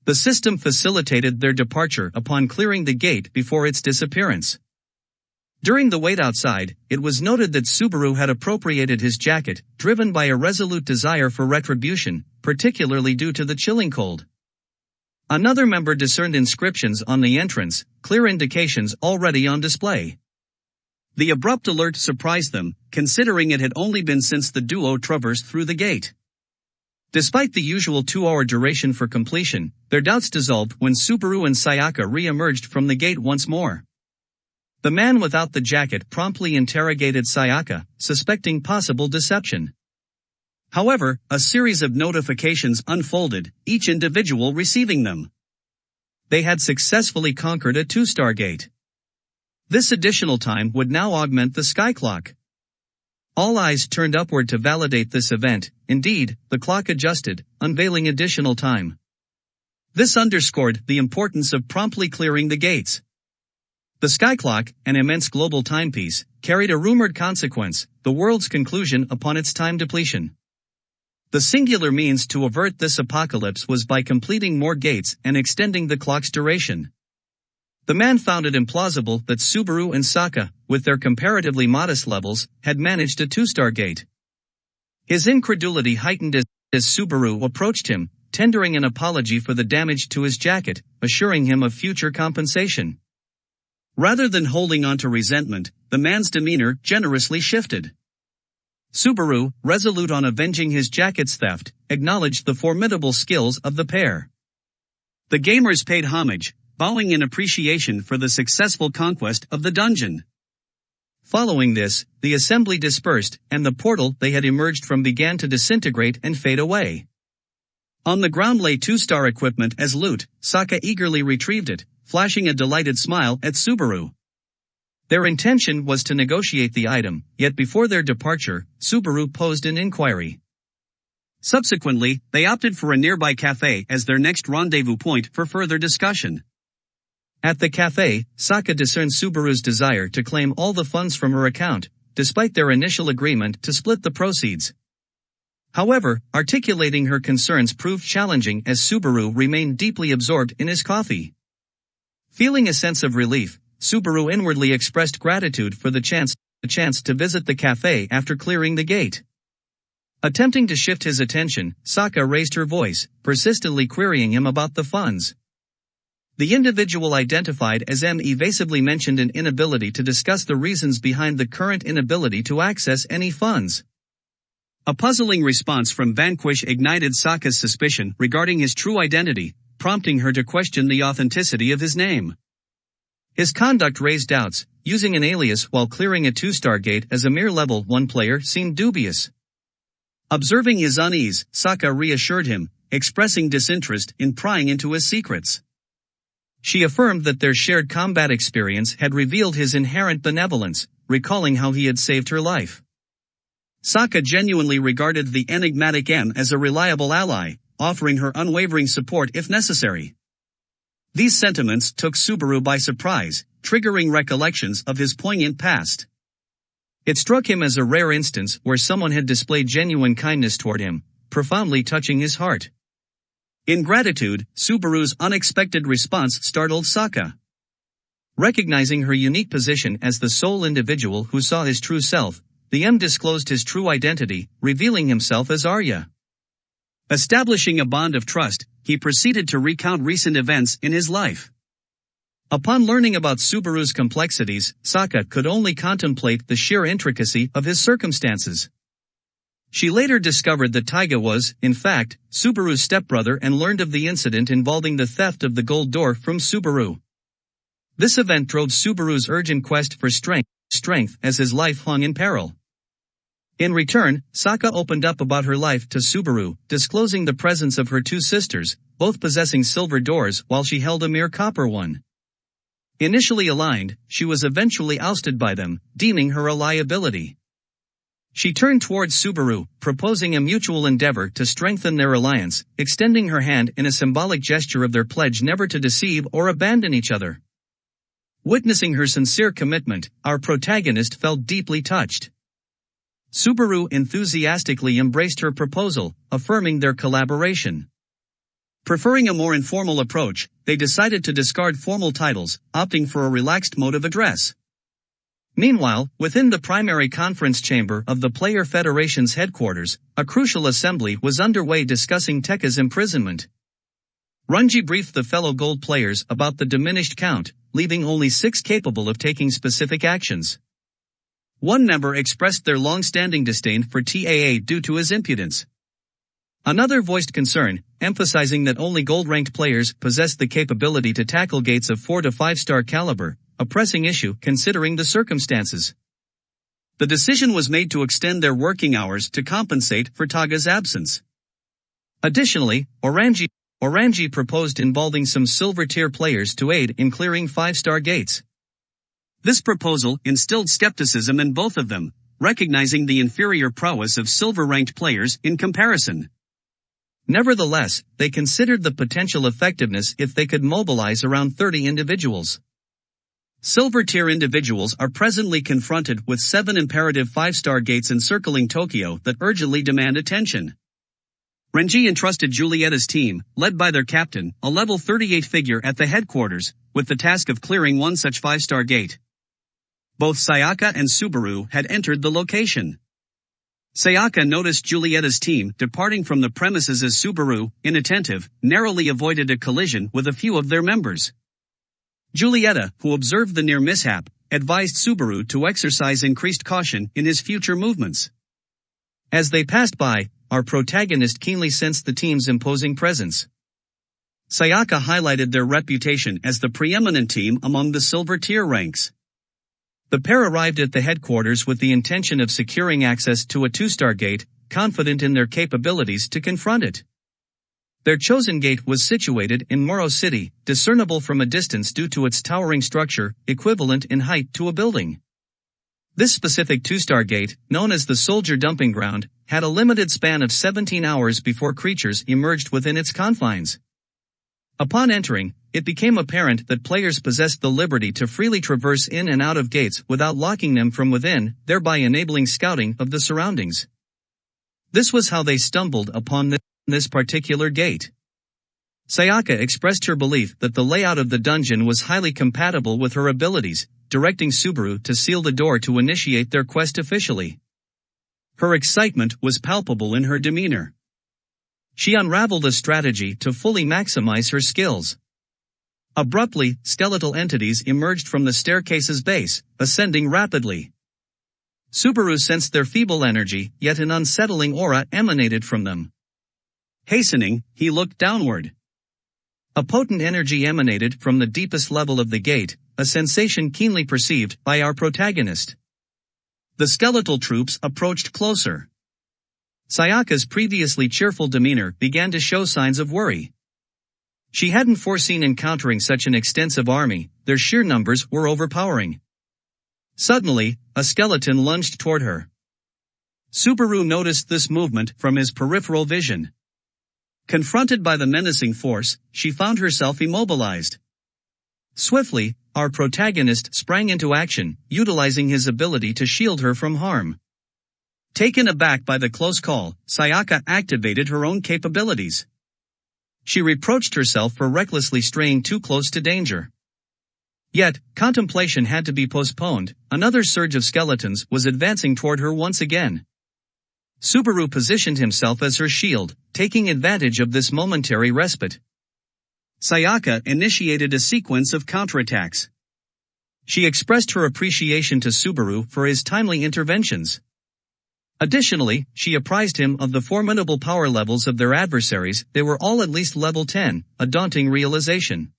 The system facilitated their departure upon clearing the gate before its disappearance. During the wait outside, it was noted that Subaru had appropriated his jacket, driven by a resolute desire for retribution, particularly due to the chilling cold. Another member discerned inscriptions on the entrance, clear indications already on display. The abrupt alert surprised them, considering it had only been since the duo traversed through the gate. Despite the usual 2-hour duration for completion, their doubts dissolved when Subaru and Sayaka re-emerged from the gate once more. The man without the jacket promptly interrogated Sayaka, suspecting possible deception. However, a series of notifications unfolded, each individual receiving them. They had successfully conquered a 2-star gate. This additional time would now augment the sky clock. All eyes turned upward to validate this event. Indeed, the clock adjusted, unveiling additional time. This underscored the importance of promptly clearing the gates. The sky clock, an immense global timepiece, carried a rumored consequence, the world's conclusion upon its time depletion. The singular means to avert this apocalypse was by completing more gates and extending the clock's duration. The man found it implausible that Subaru and Saka, with their comparatively modest levels, had managed a 2-star gate. His incredulity heightened as Subaru approached him, tendering an apology for the damage to his jacket, assuring him of future compensation. Rather than holding on to resentment, the man's demeanor generously shifted. Subaru, resolute on avenging his jacket's theft, acknowledged the formidable skills of the pair. The gamers paid homage, bowing in appreciation for the successful conquest of the dungeon. Following this, the assembly dispersed, and the portal they had emerged from began to disintegrate and fade away. On the ground lay 2-star equipment as loot. Saka eagerly retrieved it, flashing a delighted smile at Subaru. Their intention was to negotiate the item, yet before their departure, Subaru posed an inquiry. Subsequently, they opted for a nearby cafe as their next rendezvous point for further discussion. At the cafe, Saka discerned Subaru's desire to claim all the funds from her account, despite their initial agreement to split the proceeds. However, articulating her concerns proved challenging as Subaru remained deeply absorbed in his coffee. Feeling a sense of relief, Subaru inwardly expressed gratitude for the chance to visit the cafe after clearing the gate. Attempting to shift his attention, Saka raised her voice, persistently querying him about the funds. The individual identified as M evasively mentioned an inability to discuss the reasons behind the current inability to access any funds. A puzzling response from Vanquish ignited Saka's suspicion regarding his true identity, prompting her to question the authenticity of his name. His conduct raised doubts. Using an alias while clearing a 2-star gate as a mere level 1 player seemed dubious. Observing his unease, Saka reassured him, expressing disinterest in prying into his secrets. She affirmed that their shared combat experience had revealed his inherent benevolence, recalling how he had saved her life. Saka genuinely regarded the enigmatic M as a reliable ally, offering her unwavering support if necessary. These sentiments took Subaru by surprise, triggering recollections of his poignant past. It struck him as a rare instance where someone had displayed genuine kindness toward him, profoundly touching his heart. In gratitude, Subaru's unexpected response startled Saka. Recognizing her unique position as the sole individual who saw his true self, the M disclosed his true identity, revealing himself as Arya. Establishing a bond of trust, he proceeded to recount recent events in his life. Upon learning about Subaru's complexities, Saka could only contemplate the sheer intricacy of his circumstances. She later discovered that Taiga was, in fact, Subaru's stepbrother and learned of the incident involving the theft of the gold door from Subaru. This event drove Subaru's urgent quest for strength as his life hung in peril. In return, Saka opened up about her life to Subaru, disclosing the presence of her 2 sisters, both possessing silver doors while she held a mere copper one. Initially aligned, she was eventually ousted by them, deeming her a liability. She turned towards Subaru, proposing a mutual endeavor to strengthen their alliance, extending her hand in a symbolic gesture of their pledge never to deceive or abandon each other. Witnessing her sincere commitment, our protagonist felt deeply touched. Subaru enthusiastically embraced her proposal, affirming their collaboration. Preferring a more informal approach, they decided to discard formal titles, opting for a relaxed mode of address. Meanwhile, within the primary conference chamber of the Player Federation's headquarters, a crucial assembly was underway discussing Tekka's imprisonment. Runji briefed the fellow gold players about the diminished count, leaving only 6 capable of taking specific actions. One member expressed their long-standing disdain for TAA due to his impudence. Another voiced concern, emphasizing that only gold-ranked players possess the capability to tackle gates of 4 to 5-star caliber, a pressing issue considering the circumstances. The decision was made to extend their working hours to compensate for Taga's absence. Additionally, Orangi proposed involving some silver-tier players to aid in clearing 5-star gates. This proposal instilled skepticism in both of them, recognizing the inferior prowess of silver-ranked players in comparison. Nevertheless, they considered the potential effectiveness if they could mobilize around 30 individuals. Silver-tier individuals are presently confronted with 7 imperative 5-star gates encircling Tokyo that urgently demand attention. Renji entrusted Julietta's team, led by their captain, a level 38 figure at the headquarters, with the task of clearing one such 5-star gate. Both Sayaka and Subaru had entered the location. Sayaka noticed Julietta's team departing from the premises as Subaru, inattentive, narrowly avoided a collision with a few of their members. Julietta, who observed the near mishap, advised Subaru to exercise increased caution in his future movements. As they passed by, our protagonist keenly sensed the team's imposing presence. Sayaka highlighted their reputation as the preeminent team among the silver tier ranks. The pair arrived at the headquarters with the intention of securing access to a 2-star gate, confident in their capabilities to confront it. Their chosen gate was situated in Moro City, discernible from a distance due to its towering structure, equivalent in height to a building. This specific 2-star gate, known as the Soldier Dumping Ground, had a limited span of 17 hours before creatures emerged within its confines. Upon entering, it became apparent that players possessed the liberty to freely traverse in and out of gates without locking them from within, thereby enabling scouting of the surroundings. This was how they stumbled upon this particular gate. Sayaka expressed her belief that the layout of the dungeon was highly compatible with her abilities, directing Subaru to seal the door to initiate their quest officially. Her excitement was palpable in her demeanor. She unraveled a strategy to fully maximize her skills. Abruptly, skeletal entities emerged from the staircase's base, ascending rapidly. Subaru sensed their feeble energy, yet an unsettling aura emanated from them. Hastening, he looked downward. A potent energy emanated from the deepest level of the gate, a sensation keenly perceived by our protagonist. The skeletal troops approached closer. Sayaka's previously cheerful demeanor began to show signs of worry. She hadn't foreseen encountering such an extensive army, their sheer numbers were overpowering. Suddenly, a skeleton lunged toward her. Subaru noticed this movement from his peripheral vision. Confronted by the menacing force, she found herself immobilized. Swiftly, our protagonist sprang into action, utilizing his ability to shield her from harm. Taken aback by the close call, Sayaka activated her own capabilities. She reproached herself for recklessly straying too close to danger. Yet, contemplation had to be postponed, another surge of skeletons was advancing toward her once again. Subaru positioned himself as her shield, taking advantage of this momentary respite. Sayaka initiated a sequence of counterattacks. She expressed her appreciation to Subaru for his timely interventions. Additionally, she apprised him of the formidable power levels of their adversaries. They were all at least level 10, a daunting realization.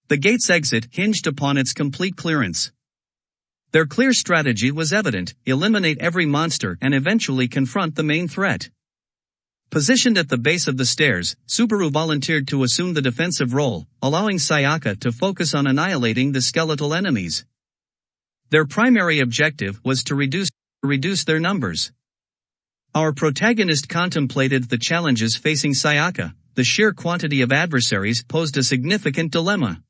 The gate's exit hinged upon its complete clearance. Their clear strategy was evident: eliminate every monster and eventually confront the main threat. Positioned at the base of the stairs, Subaru volunteered to assume the defensive role, allowing Sayaka to focus on annihilating the skeletal enemies. Their primary objective was to reduce their numbers. Our protagonist contemplated the challenges facing Sayaka. The sheer quantity of adversaries posed a significant dilemma.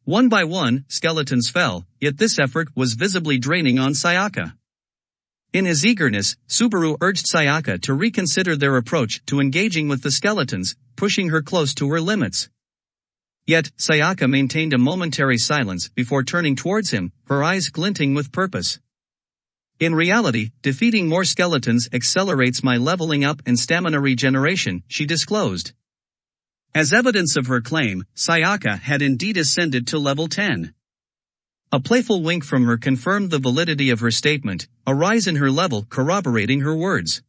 One by one, skeletons fell, yet this effort was visibly draining on Sayaka. In his eagerness, Subaru urged Sayaka to reconsider their approach to engaging with the skeletons, pushing her close to her limits. Yet, Sayaka maintained a momentary silence before turning towards him, her eyes glinting with purpose. In reality, defeating more skeletons accelerates my leveling up and stamina regeneration, she disclosed. As evidence of her claim, Sayaka had indeed ascended to level 10. A playful wink from her confirmed the validity of her statement, a rise in her level corroborating her words.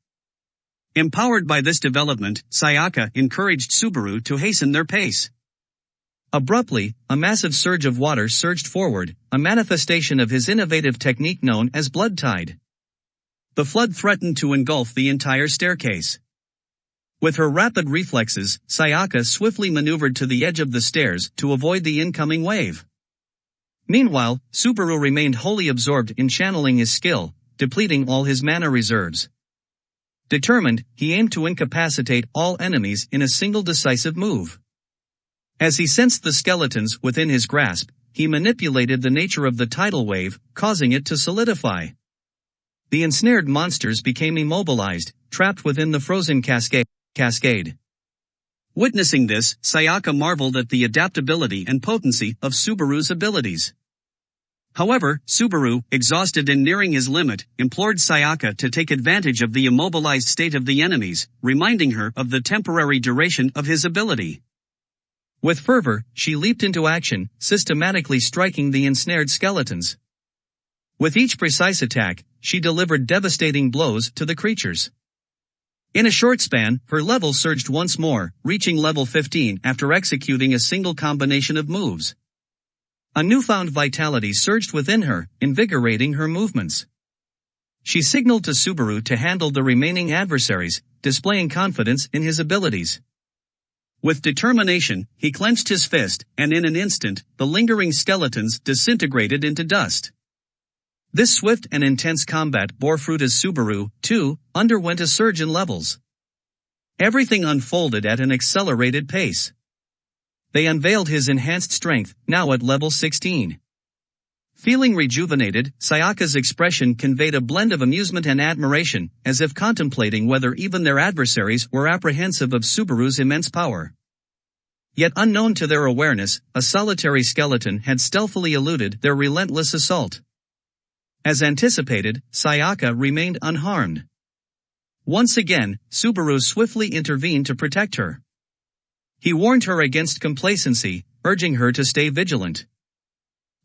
Empowered by this development, Sayaka encouraged Subaru to hasten their pace. Abruptly, a massive surge of water surged forward, a manifestation of his innovative technique known as blood tide. The flood threatened to engulf the entire staircase. With her rapid reflexes, Sayaka swiftly maneuvered to the edge of the stairs to avoid the incoming wave. Meanwhile, Subaru remained wholly absorbed in channeling his skill, depleting all his mana reserves. Determined, he aimed to incapacitate all enemies in a single decisive move. As he sensed the skeletons within his grasp, he manipulated the nature of the tidal wave, causing it to solidify. The ensnared monsters became immobilized, trapped within the frozen cascade. Witnessing this, Sayaka marveled at the adaptability and potency of Subaru's abilities. However, Subaru, exhausted and nearing his limit, implored Sayaka to take advantage of the immobilized state of the enemies, reminding her of the temporary duration of his ability. With fervor, she leaped into action, systematically striking the ensnared skeletons. With each precise attack, she delivered devastating blows to the creatures. In a short span, her level surged once more, reaching level 15 after executing a single combination of moves. A newfound vitality surged within her, invigorating her movements. She signaled to Subaru to handle the remaining adversaries, displaying confidence in his abilities. With determination, he clenched his fist, and in an instant, the lingering skeletons disintegrated into dust. This swift and intense combat bore fruit as Subaru, too, underwent a surge in levels. Everything unfolded at an accelerated pace. They unveiled his enhanced strength, now at level 16. Feeling rejuvenated, Sayaka's expression conveyed a blend of amusement and admiration, as if contemplating whether even their adversaries were apprehensive of Subaru's immense power. Yet unknown to their awareness, a solitary skeleton had stealthily eluded their relentless assault. As anticipated, Sayaka remained unharmed. Once again, Subaru swiftly intervened to protect her. He warned her against complacency, urging her to stay vigilant.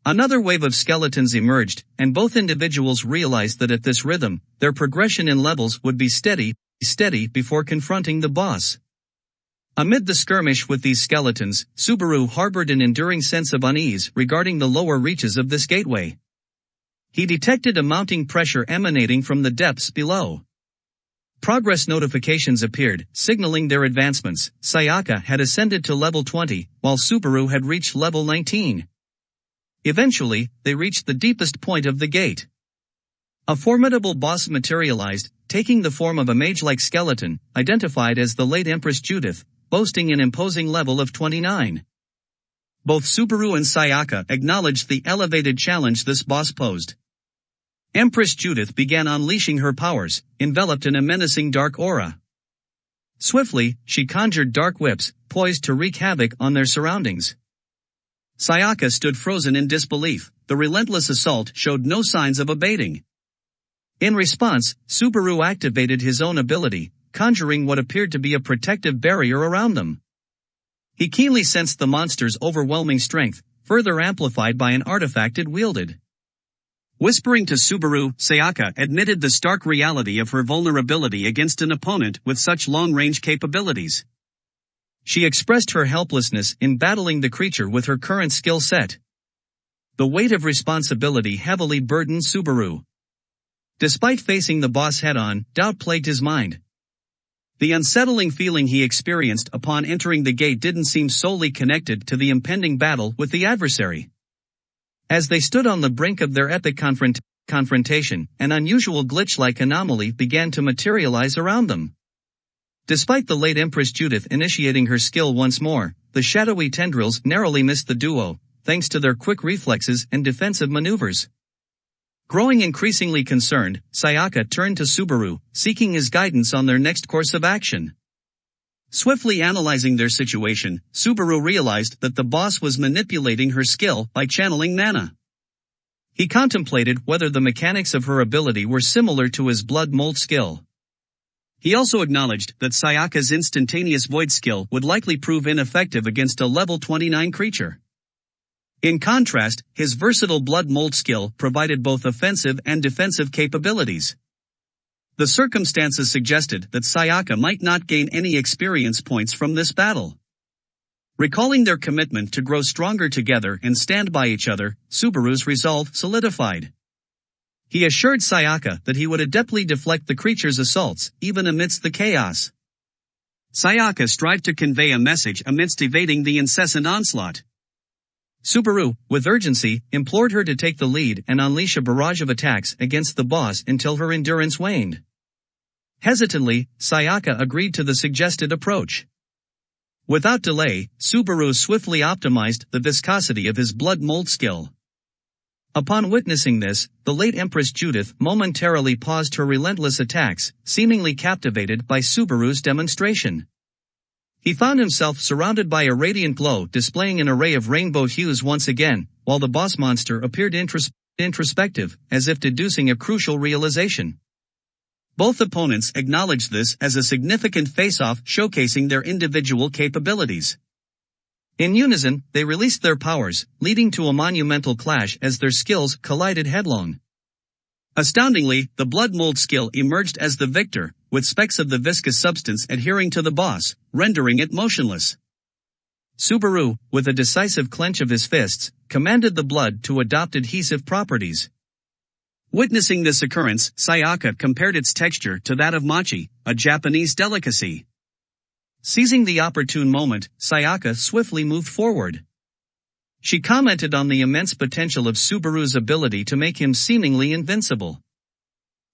Another wave of skeletons emerged, and both individuals realized that at this rhythm, their progression in levels would be steady before confronting the boss. Amid the skirmish with these skeletons, Subaru harbored an enduring sense of unease regarding the lower reaches of this gateway. He detected a mounting pressure emanating from the depths below. Progress notifications appeared, signaling their advancements. Sayaka had ascended to level 20, while Subaru had reached level 19. Eventually, they reached the deepest point of the gate. A formidable boss materialized, taking the form of a mage-like skeleton, identified as the late Empress Judith, boasting an imposing level of 29. Both Subaru and Sayaka acknowledged the elevated challenge this boss posed. Empress Judith began unleashing her powers, enveloped in a menacing dark aura. Swiftly, she conjured dark whips, poised to wreak havoc on their surroundings. Sayaka stood frozen in disbelief. The relentless assault showed no signs of abating. In response, Subaru activated his own ability, conjuring what appeared to be a protective barrier around them. He keenly sensed the monster's overwhelming strength, further amplified by an artifact it wielded. Whispering to Subaru, Sayaka admitted the stark reality of her vulnerability against an opponent with such long-range capabilities. She expressed her helplessness in battling the creature with her current skill set. The weight of responsibility heavily burdened Subaru. Despite facing the boss head-on, doubt plagued his mind. The unsettling feeling he experienced upon entering the gate didn't seem solely connected to the impending battle with the adversary. As they stood on the brink of their epic confrontation, an unusual glitch-like anomaly began to materialize around them. Despite the late Empress Judith initiating her skill once more, the shadowy tendrils narrowly missed the duo, thanks to their quick reflexes and defensive maneuvers. Growing increasingly concerned, Sayaka turned to Subaru, seeking his guidance on their next course of action. Swiftly analyzing their situation, Subaru realized that the boss was manipulating her skill by channeling mana. He contemplated whether the mechanics of her ability were similar to his blood mold skill. He also acknowledged that Sayaka's instantaneous void skill would likely prove ineffective against a level 29 creature. In contrast, his versatile blood mold skill provided both offensive and defensive capabilities. The circumstances suggested that Sayaka might not gain any experience points from this battle. Recalling their commitment to grow stronger together and stand by each other, Subaru's resolve solidified. He assured Sayaka that he would adeptly deflect the creature's assaults, even amidst the chaos. Sayaka strived to convey a message amidst evading the incessant onslaught. Subaru, with urgency, implored her to take the lead and unleash a barrage of attacks against the boss until her endurance waned. Hesitantly, Sayaka agreed to the suggested approach. Without delay, Subaru swiftly optimized the viscosity of his blood mold skill. Upon witnessing this, the late Empress Judith momentarily paused her relentless attacks, seemingly captivated by Subaru's demonstration. He found himself surrounded by a radiant glow displaying an array of rainbow hues once again, while the boss monster appeared introspective, as if deducing a crucial realization. Both opponents acknowledged this as a significant face-off showcasing their individual capabilities. In unison, they released their powers, leading to a monumental clash as their skills collided headlong. Astoundingly, the blood mold skill emerged as the victor, with specks of the viscous substance adhering to the boss, rendering it motionless. Subaru, with a decisive clench of his fists, commanded the blood to adopt adhesive properties. Witnessing this occurrence, Sayaka compared its texture to that of mochi, a Japanese delicacy. Seizing the opportune moment, Sayaka swiftly moved forward. She commented on the immense potential of Subaru's ability to make him seemingly invincible.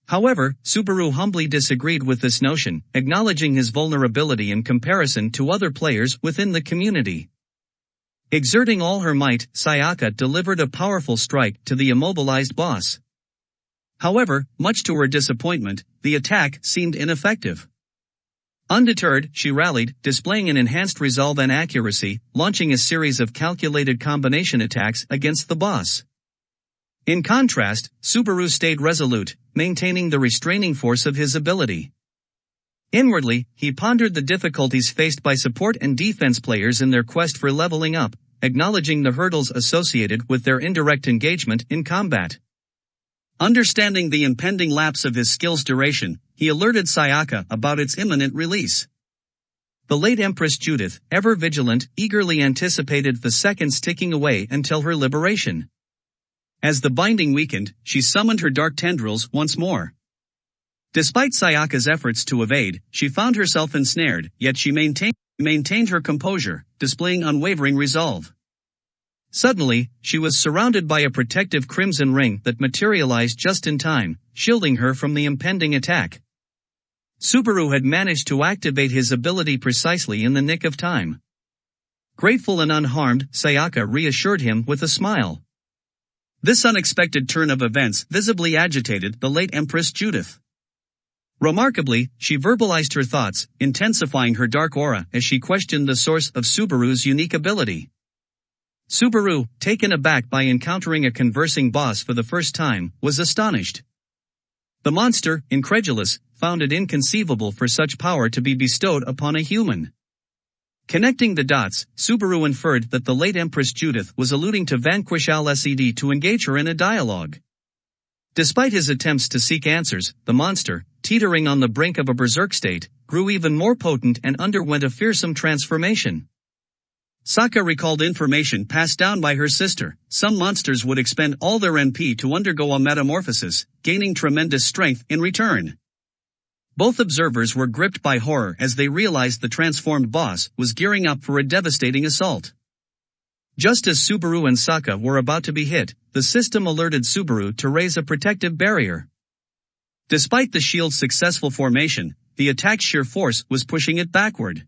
However, Subaru humbly disagreed with this notion, acknowledging his vulnerability in comparison to other players within the community. Exerting all her might, Sayaka delivered a powerful strike to the immobilized boss. However, much to her disappointment, the attack seemed ineffective. Undeterred, she rallied, displaying an enhanced resolve and accuracy, launching a series of calculated combination attacks against the boss. In contrast, Subaru stayed resolute, maintaining the restraining force of his ability. Inwardly, he pondered the difficulties faced by support and defense players in their quest for leveling up, acknowledging the hurdles associated with their indirect engagement in combat. Understanding the impending lapse of his skill's duration, he alerted Sayaka about its imminent release. The late Empress Judith, ever vigilant, eagerly anticipated the seconds ticking away until her liberation. As the binding weakened, she summoned her dark tendrils once more. Despite Sayaka's efforts to evade, she found herself ensnared, yet she maintained her composure, displaying unwavering resolve. Suddenly, she was surrounded by a protective crimson ring that materialized just in time, shielding her from the impending attack. Subaru had managed to activate his ability precisely in the nick of time. Grateful and unharmed, Sayaka reassured him with a smile. This unexpected turn of events visibly agitated the late Empress Judith. Remarkably, she verbalized her thoughts, intensifying her dark aura as she questioned the source of Subaru's unique ability. Subaru, taken aback by encountering a conversing boss for the first time, was astonished. The monster, incredulous, found it inconceivable for such power to be bestowed upon a human. Connecting the dots, Subaru inferred that the late Empress Judith was alluding to Vanquish Al-Sed to engage her in a dialogue. Despite his attempts to seek answers, the monster, teetering on the brink of a berserk state, grew even more potent and underwent a fearsome transformation. Saka recalled information passed down by her sister. Some monsters would expend all their NP to undergo a metamorphosis, gaining tremendous strength in return. Both observers were gripped by horror as they realized the transformed boss was gearing up for a devastating assault. Just as Subaru and Saka were about to be hit, the system alerted Subaru to raise a protective barrier. Despite the shield's successful formation, the attack's sheer force was pushing it backward.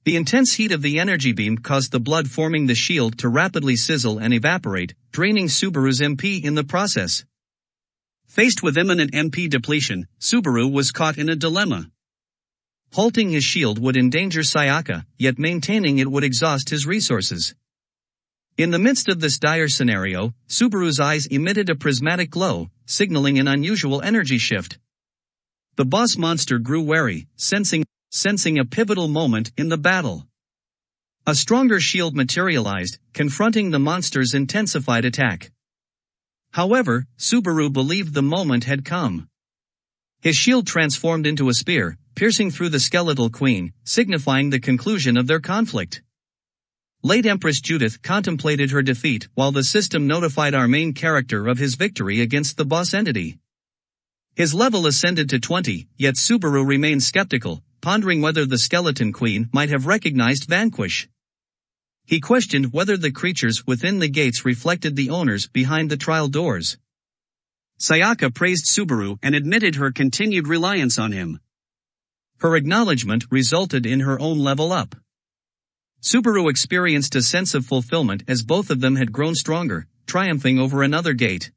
The intense heat of the energy beam caused the blood forming the shield to rapidly sizzle and evaporate, draining Subaru's MP in the process. Faced with imminent MP depletion, Subaru was caught in a dilemma. Halting his shield would endanger Sayaka, yet maintaining it would exhaust his resources. In the midst of this dire scenario, Subaru's eyes emitted a prismatic glow, signaling an unusual energy shift. The boss monster grew wary, sensing a pivotal moment in the battle. A stronger shield materialized, confronting the monster's intensified attack. However, Subaru believed the moment had come. His shield transformed into a spear, piercing through the skeletal queen, signifying the conclusion of their conflict. Late Empress Judith contemplated her defeat while the system notified our main character of his victory against the boss entity. His level ascended to 20, yet Subaru remained skeptical, pondering whether the skeleton queen might have recognized Vanquish. He questioned whether the creatures within the gates reflected the owners behind the trial doors. Sayaka praised Subaru and admitted her continued reliance on him. Her acknowledgement resulted in her own level up. Subaru experienced a sense of fulfillment as both of them had grown stronger, triumphing over another gate.